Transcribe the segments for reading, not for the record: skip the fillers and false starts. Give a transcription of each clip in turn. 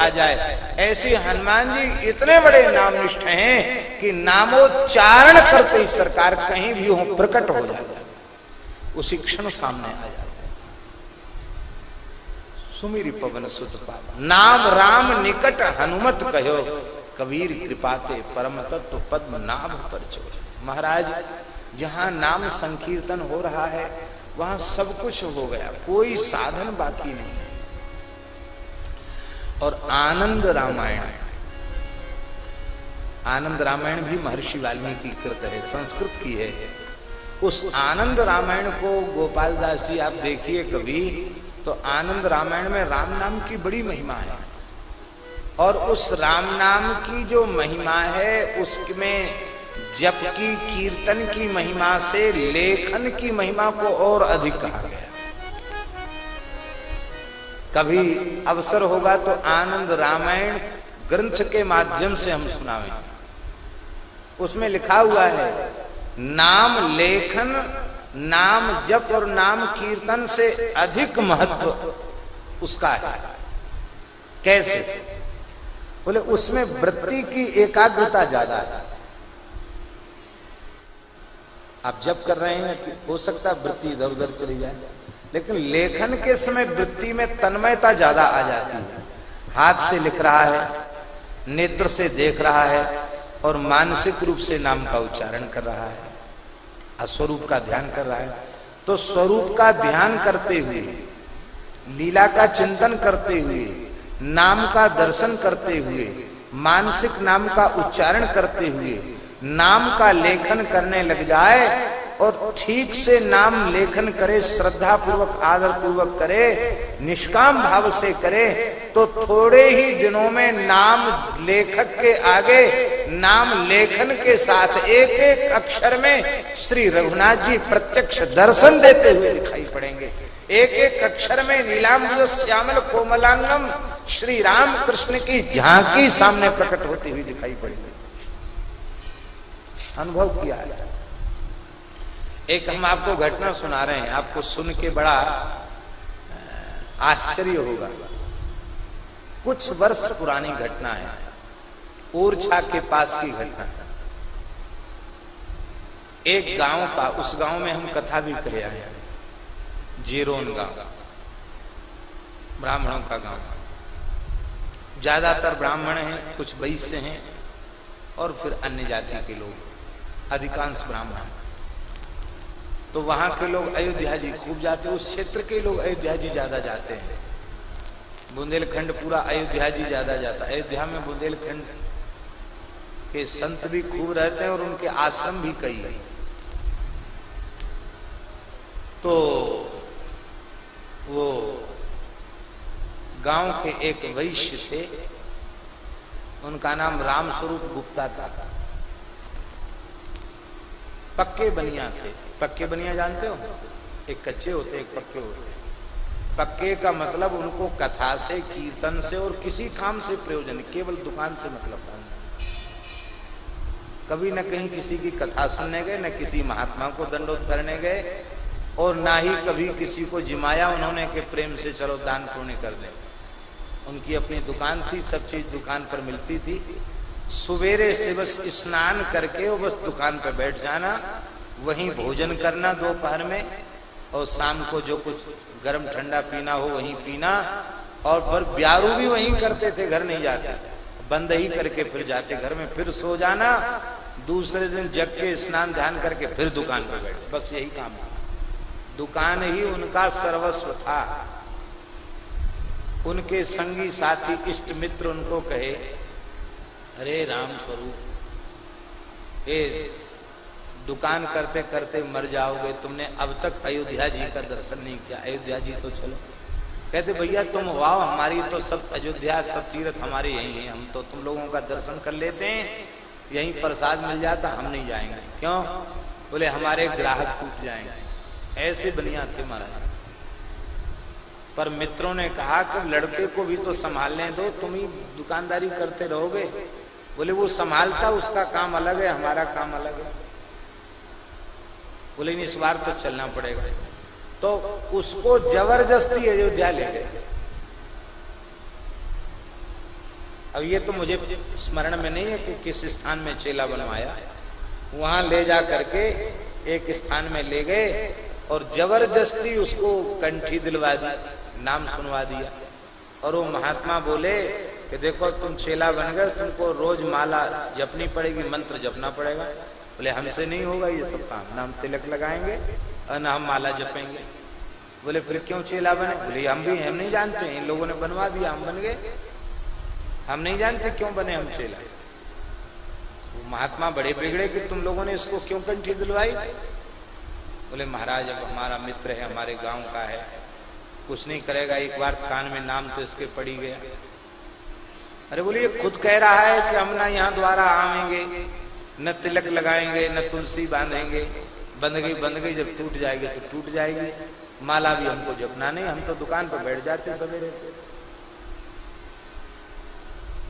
आ जाए। ऐसे हनुमान जी इतने बड़े नामनिष्ठ हैं कि नामोच्चारण करते ही सरकार कहीं भी हो प्रकट हो जाता है, उसी क्षण सामने आ जाता है। सुमिरि पवन सुत पावन, नाम राम निकट हनुमत कहो, कबीर कृपाते परम तत्व पद्म नाभ पर चोर। महाराज जहां नाम संकीर्तन हो रहा है वहां सब कुछ हो गया, कोई साधन बाकी नहीं। और आनंद रामायण, आनंद रामायण भी महर्षि वाल्मीकि कृत है, संस्कृत की है। उस आनंद रामायण को गोपाल दास जी आप देखिए कभी, तो आनंद रामायण में राम नाम की बड़ी महिमा है। और उस राम नाम की जो महिमा है उसमें जप की कीर्तन की महिमा से लेखन की महिमा को और अधिक कहा गया। कभी अवसर होगा तो आनंद रामायण ग्रंथ के माध्यम से हम सुनाएंगे। उसमें लिखा हुआ है नाम लेखन, नाम जप और नाम कीर्तन से अधिक महत्व उसका है। कैसे? बोले उसमें वृत्ति की एकाग्रता ज्यादा है। आप जप कर रहे हैं कि हो सकता है वृत्ति इधर उधर चली जाए, लेकिन लेखन के समय वृत्ति में तन्मयता ज्यादा आ जाती है। हाथ से लिख रहा है, नेत्र से देख रहा है और मानसिक रूप से नाम का उच्चारण कर रहा है, स्वरूप का ध्यान कर रहा है। तो स्वरूप का ध्यान करते हुए, लीला का चिंतन करते हुए, नाम का दर्शन करते हुए, मानसिक नाम का उच्चारण करते हुए नाम का लेखन करने लग जाए और ठीक से नाम लेखन करे, श्रद्धा पूर्वक आदर पूर्वक करे, निष्काम भाव से करे, तो थोड़े ही दिनों में नाम लेखक के आगे नाम लेखन के साथ एक एक अक्षर में श्री रघुनाथ जी प्रत्यक्ष दर्शन देते हुए दिखाई पड़ेंगे। एक एक अक्षर में नीलांबर श्यामल कोमलांगम श्री राम कृष्ण की झांकी सामने प्रकट होती हुई दिखाई पड़ेगी। अनुभव किया है। एक हम आपको घटना सुना रहे हैं, आपको सुन के बड़ा आश्चर्य होगा। कुछ वर्ष पुरानी घटना है, ओरछा के पास की घटना। एक गांव का, उस गांव में हम कथा भी करे आए, जेरोन गांव, ब्राह्मणों का गांव। ज्यादातर ब्राह्मण हैं, कुछ वैश्य हैं और फिर अन्य जाति के लोग, अधिकांश ब्राह्मण। तो वहां के लोग अयोध्या जी खूब जाते, उस क्षेत्र के लोग अयोध्या जी ज्यादा जाते हैं। बुंदेलखंड पूरा अयोध्या जी ज्यादा जाता है। अयोध्या में बुंदेलखंड के संत भी खूब रहते हैं और उनके आश्रम भी कई हैं। तो वो गांव के एक वैश्य थे, उनका नाम रामस्वरूप गुप्ता था। पक्के बनिया थे। पक्के बनिया जानते हो? एक कच्चे होते, एक पक्के होते। पक्के का मतलब उनको कथा से, कीर्तन से और किसी काम से प्रयोजन, केवल दुकान से मतलब था। कभी न कहीं किसी की कथा सुनने गए, न किसी महात्मा को दंडोत करने गए, और ना ही कभी किसी को जिमाया उन्होंने के प्रेम से चलो दान पुण्य कर दे। उनकी अपनी दुकान थी, सब चीज दुकान पर मिलती थी। सवेरे से बस स्नान करके वो बस दुकान पर बैठ जाना, वहीं भोजन करना दोपहर में, और शाम को जो कुछ गर्म ठंडा पीना हो वहीं पीना, और पर ब्यारू भी वहीं करते थे, घर नहीं जाते, बंद ही करके फिर जाते घर में, फिर सो जाना, दूसरे दिन जग के स्नान ध्यान करके फिर दुकान पर बैठ, बस यही काम था। दुकान ही उनका सर्वस्व था। उनके संगी साथी इष्ट मित्र उनको कहे, अरे राम स्वरूप, ए दुकान करते करते मर जाओगे, तुमने अब तक अयोध्या जी का दर्शन नहीं किया, अयोध्या जी तो चलो। कहते भैया तुम वाओ, हमारी तो सब अयोध्या, सब तीर्थ हमारे यही हैं, हम तो तुम लोगों का दर्शन कर लेते हैं, यहीं प्रसाद मिल जाता, हम नहीं जाएंगे। क्यों? बोले हमारे ग्राहक टूट जाएंगे। ऐसे बनिया थे महाराज। पर मित्रों ने कहा कि लड़के को भी तो संभालने दो, तुम ही दुकानदारी करते रहोगे। बोले वो संभालता, उसका काम अलग है, हमारा काम अलग है। बोले इस बार तो चलना पड़ेगा। तो उसको जबरदस्ती अयोध्या ले गए। अब ये तो मुझे स्मरण में नहीं है कि किस स्थान में चेला बनवाया। वहां ले जा करके एक स्थान में ले गए और जबरदस्ती उसको कंठी दिलवा दी, नाम सुनवा दिया। और वो महात्मा बोले कि देखो तुम चेला बन गए, तुमको रोज माला जपनी पड़ेगी, मंत्र जपना पड़ेगा। बोले हमसे नहीं होगा ये सब काम, ना हम तिलक लगाएंगे और ना हम माला जपेंगे। बोले फिर क्यों चेला बने? बोले हम नहीं जानते, इन लोगों ने बनवा दिया, हम बन गए, हम नहीं जानते क्यों बने हम चेला। वो महात्मा बड़े बिगड़े कि तुम लोगों ने इसको क्यों कंठी दिलवाई। बोले महाराज अब हमारा मित्र है, हमारे गांव का है, कुछ नहीं करेगा, एक बार कान में नाम तो इसके पड़ी गया। अरे बोले ये खुद कह रहा है कि हम ना यहाँ द्वारा आवेंगे, न तिलक लगाएंगे, न तुलसी बांधेंगे, बंद गई जब टूट जाएगी तो टूट जाएगी, माला भी हमको जपना नहीं, हम तो दुकान पर बैठ जाते सवेरे से।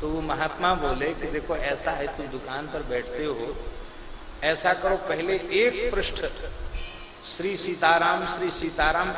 तो वो महात्मा बोले कि देखो ऐसा है, तुम दुकान पर बैठते हो, ऐसा करो पहले एक पृष्ठ श्री सीताराम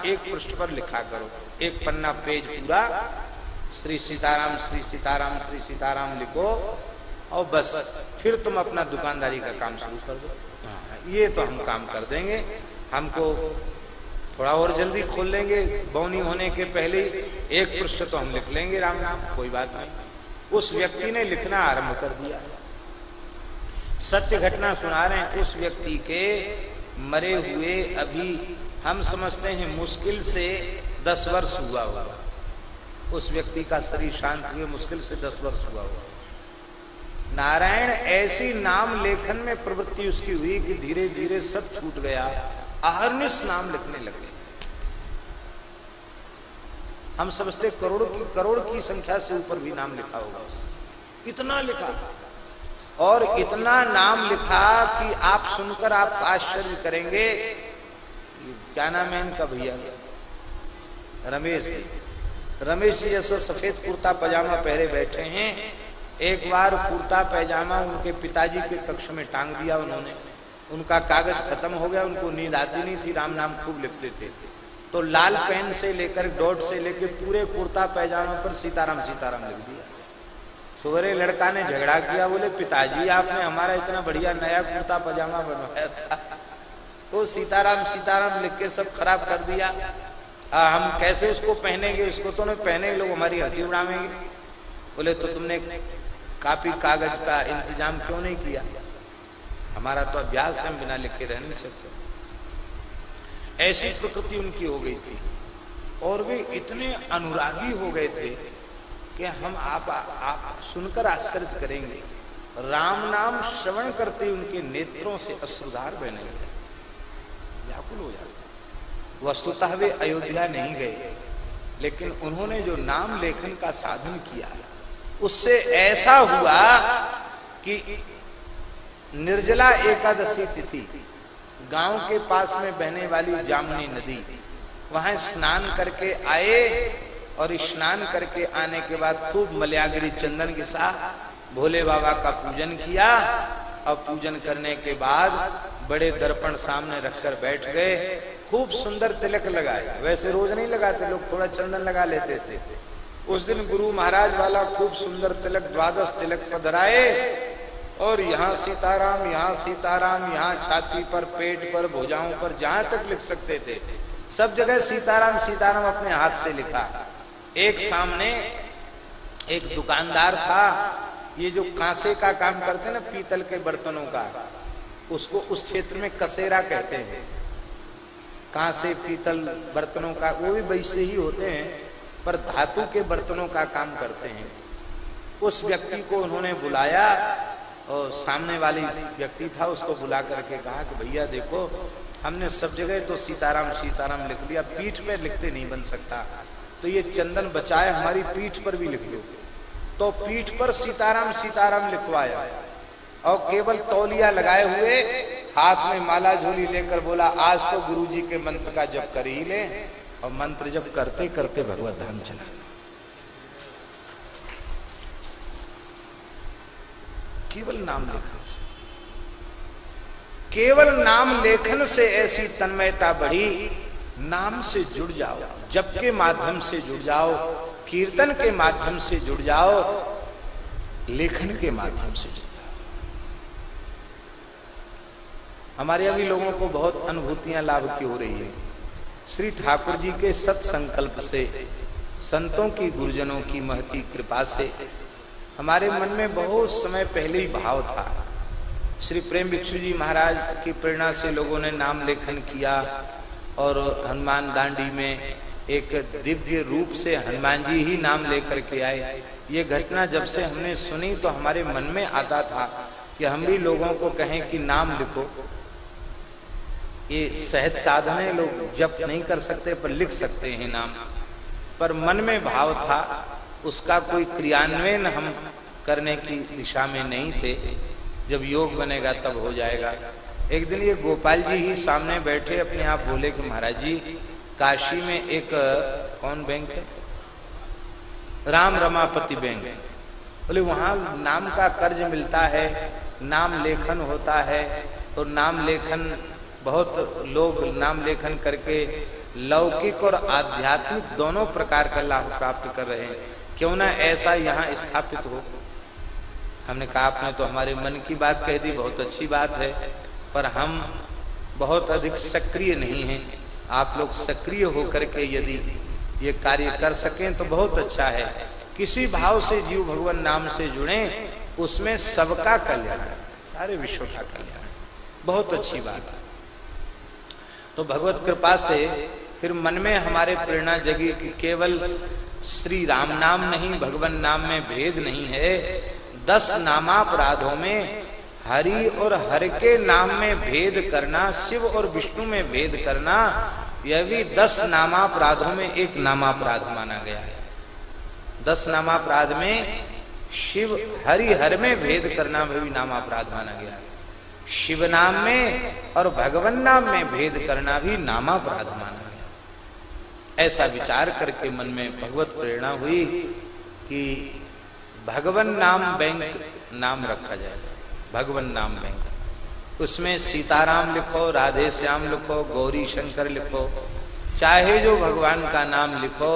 एक पृष्ठ पर लिखा करो, एक पन्ना पेज पूरा श्री सीताराम लिखो और बस फिर तुम अपना दुकानदारी का काम शुरू कर दो। ये तो हम काम कर देंगे, हमको थोड़ा और जल्दी खोल लेंगे, बौनी होने के पहले एक पृष्ठ तो हम लिख लेंगे राम नाम, कोई बात नहीं। उस व्यक्ति ने लिखना आरंभ कर दिया। सत्य घटना सुना रहे हैं, उस व्यक्ति के मरे हुए अभी हम समझते हैं मुश्किल से 10 वर्ष हुआ होगा। उस व्यक्ति का शरीर शांत हुए मुश्किल से 10 वर्ष हुआ होगा। नारायण ऐसी नाम लेखन में प्रवृत्ति उसकी हुई कि धीरे धीरे सब छूट गया, अहर्निश नाम लिखने लगे। हम समझते करोड़ की संख्या से ऊपर भी नाम लिखा होगा, इतना लिखा और इतना नाम लिखा कि आप सुनकर आप आश्चर्य करेंगे। क्या नाम है इनका भैया? रमेश जी जैसा सफेद कुर्ता पजामा पहरे बैठे हैं। एक बार कुर्ता पैजामा उनके पिताजी के कक्ष में टांग दिया उन्होंने, उनका कागज खत्म हो गया, उनको नींद आती नहीं थी, राम नाम खूब लिखते थे, तो लाल पेन से लेकर डॉट से लेकर पूरे कुर्ता पैजामा पर सीताराम लिख दिया। सवेरे लड़का ने झगड़ा किया, बोले पिताजी आपने हमारा इतना बढ़िया नया कुर्ता पजामा बनवाया था, तो सीताराम लिख के सब खराब कर दिया, हम कैसे उसको पहनेंगे, उसको तो नहीं पहने लोग हमारी हंसी उड़ावेंगे। बोले तो तुमने कापी कागज का इंतजाम क्यों नहीं किया? हमारा तो अभ्यास है, हम बिना लिखे रह नहीं सकते। ऐसी प्रकृति उनकी हो गई थी और वे इतने अनुरागी हो गए थे कि हम आप सुनकर आश्चर्य करेंगे। राम नाम श्रवण करते उनके नेत्रों से अश्रुधार बहने लगे, व्याकुल हो जाते। वस्तुतः वे अयोध्या नहीं गए, लेकिन उन्होंने जो नाम लेखन का साधन किया उससे ऐसा हुआ कि निर्जला एकादशी तिथि गांव के पास में बहने वाली जामुनी नदी, वहां स्नान करके आए और स्नान करके आने के बाद खूब मलयागिरी चंदन के साथ भोले बाबा का पूजन किया और पूजन करने के बाद बड़े दर्पण सामने रखकर बैठ गए, खूब सुंदर तिलक लगाए। वैसे रोज नहीं लगाते लोग, थोड़ा चंदन लगा लेते थे। उस दिन गुरु महाराज वाला खूब सुंदर तिलक, 12 तिलक पधराए और यहाँ सीताराम, यहाँ छाती पर, पेट पर, भुजाओं पर, जहां तक लिख सकते थे सब जगह सीताराम अपने हाथ से लिखा। एक सामने एक दुकानदार था, ये जो कांसे का काम करते हैं ना, पीतल के बर्तनों का, उसको उस क्षेत्र में कसेरा कहते हैं। कांसे पीतल बर्तनों का, वो भी वैसे ही होते हैं पर धातु के बर्तनों का काम करते हैं। उस व्यक्ति को उन्होंने बुलाया और सामने वाली व्यक्ति था, उसको बुला करके कहा कि भैया देखो, हमने सब जगह तो सीताराम लिख लिया, पीठ पे लिखते नहीं बन सकता, तो ये चंदन बचाए हमारी पीठ पर भी लिख लो। तो पीठ पर सीताराम लिखवाया और केवल तौलिया लगाए हुए हाथ में माला झोली लेकर बोला, आज तो गुरुजी के मंत्र का जप कर ही ले। और मंत्र जप करते करते भगवत धाम चला। केवल नाम लेखन से, केवल नाम लेखन से ऐसी तन्मयता बढ़ी। नाम से जुड़ जाओ, जप के माध्यम से जुड़ जाओ, कीर्तन के माध्यम से जुड़ जाओ, लेखन के माध्यम से जुड़ा। हमारे अभी लोगों को बहुत अनुभूतियां लाभ की हो रही है। श्री ठाकुर जी के सत्संकल्प से, संतों की, गुरुजनों की महती कृपा से हमारे मन में बहुत समय पहले ही भाव था। श्री प्रेम भिक्षु जी महाराज की प्रेरणा से लोगों ने नाम लेखन किया और हनुमान दांडी में एक दिव्य रूप से हनुमान जी ही नाम लेकर के आए। ये घटना जब से हमने सुनी तो हमारे मन में आता था कि हम भी लोगों को कहें कि नाम लिखो। ये सहज साधन है, लोग जप नहीं कर सकते पर लिख सकते हैं नाम। पर मन में भाव था, उसका कोई क्रियान्वयन हम करने की दिशा में नहीं थे। जब योग बनेगा तब हो जाएगा। एक दिन ये गोपाल जी ही सामने बैठे अपने आप बोले कि महाराज जी, काशी में एक कौन बैंक है, राम रमापति बैंक, बोले वहां नाम का कर्ज मिलता है, नाम लेखन होता है और नाम लेखन बहुत लोग नाम लेखन करके लौकिक और आध्यात्मिक दोनों प्रकार का लाभ प्राप्त कर रहे हैं, क्यों ना ऐसा यहाँ स्थापित हो। हमने कहा आपने तो हमारे मन की बात कह दी, बहुत अच्छी बात है, पर हम बहुत अधिक सक्रिय नहीं हैं। आप लोग सक्रिय होकर के यदि ये कार्य कर सकें तो बहुत अच्छा है। किसी भाव से जीव भगवान नाम से जुड़े, उसमें सबका कल्याण है, सारे विश्व का कल्याण है, बहुत अच्छी बात है। तो भगवत कृपा से फिर मन में हमारे प्रेरणा जगी कि केवल श्री राम नाम नहीं, भगवान नाम में भेद नहीं है। 10 नामापराधों में हरि और हर के नाम में भेद करना, शिव और विष्णु में भेद करना, यह भी 10 नामापराधों में एक नामापराध माना गया है। 10 नामापराध में शिव हरि हर में भेद करना भी नामापराध माना गया है। शिव नाम में और भगवान नाम में भेद करना भी नामापराध माना गया। ऐसा विचार करके मन में भगवत प्रेरणा हुई कि भगवान नाम बैंक नाम रखा जाए, भगवान नाम बैंक। उसमें सीताराम लिखो, राधे श्याम लिखो, गौरी शंकर लिखो, चाहे जो भगवान का नाम लिखो,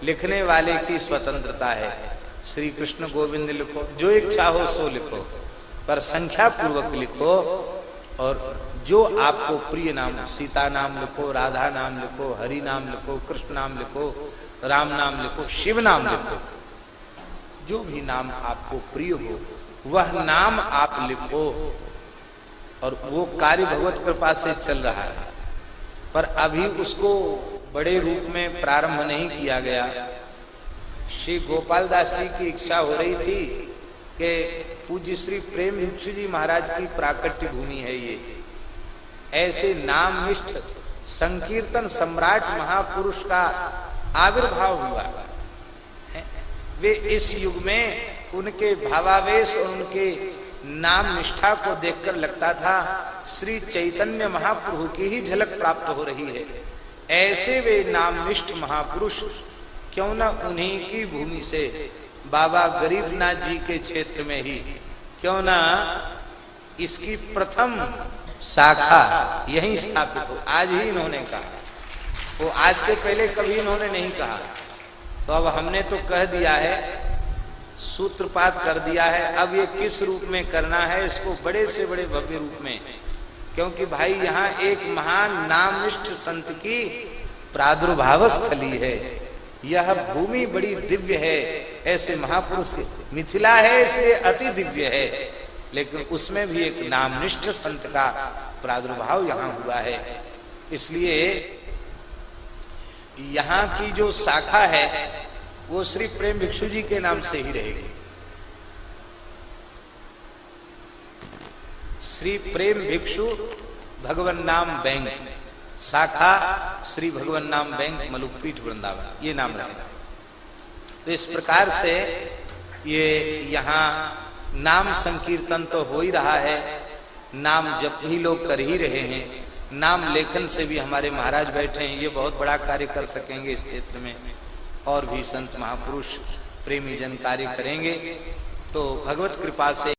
लिखने वाले की स्वतंत्रता है। श्री कृष्ण गोविंद लिखो, जो इच्छा हो सो लिखो, पर संख्या पूर्वक लिखो। और जो आपको प्रिय नाम, सीता नाम लिखो, राधा नाम लिखो, हरि नाम लिखो, कृष्ण नाम लिखो, राम नाम लिखो, शिव नाम लिखो, जो भी नाम आपको प्रिय हो वह नाम आप लिखो। और वो कार्य भगवत कृपा से चल रहा है, पर अभी उसको बड़े रूप में प्रारंभ नहीं किया गया। श्री गोपाल दास जी की इच्छा हो रही थी कि पूज्य श्री प्रेम भिक्षु जी महाराज की प्राकट्य भूमि है ये, ऐसे नामनिष्ठ संकीर्तन सम्राट महापुरुष का आविर्भाव हुआ है। वे इस युग में उनके भावावेश और उनके नाम निष्ठा को देखकर लगता था श्री चैतन्य महाप्रभु की ही झलक प्राप्त हो रही है। ऐसे वे नामनिष्ठ महापुरुष, क्यों न उन्हीं की भूमि से, बाबा गरीबनाथ जी के क्षेत्र में ही क्यों ना इसकी प्रथम शाखा यहीं स्थापित हो। आज ही इन्होंने कहा, वो आज के पहले कभी इन्होंने नहीं कहा। तो अब हमने तो कह दिया है, सूत्रपात कर दिया है। अब ये किस रूप में करना है, इसको बड़े से बड़े भव्य रूप में, क्योंकि भाई यहाँ एक महान नामनिष्ठ संत की प्रादुर्भाव स्थली है। यह भूमि बड़ी दिव्य है, ऐसे महापुरुष मिथिला है इसलिए अति दिव्य है, लेकिन उसमें भी एक नामनिष्ठ संत का प्रादुर्भाव यहाँ हुआ है। इसलिए यहाँ की जो शाखा है वो श्री प्रेम भिक्षु जी के नाम से ही रहेगी। श्री प्रेम भिक्षु भगवान नाम बैंक, शाखा श्री भगवान नाम बैंक मलुकपीठ वृंदावन, ये नाम रहेगा। तो इस प्रकार से ये यहाँ नाम संकीर्तन तो हो ही रहा है, नाम जप भी लोग कर ही रहे हैं, नाम लेखन से भी हमारे महाराज बैठे हैं, ये बहुत बड़ा कार्य कर सकेंगे इस क्षेत्र में। और भी संत महापुरुष प्रेमी जन कार्य करेंगे। तो भगवत कृपा से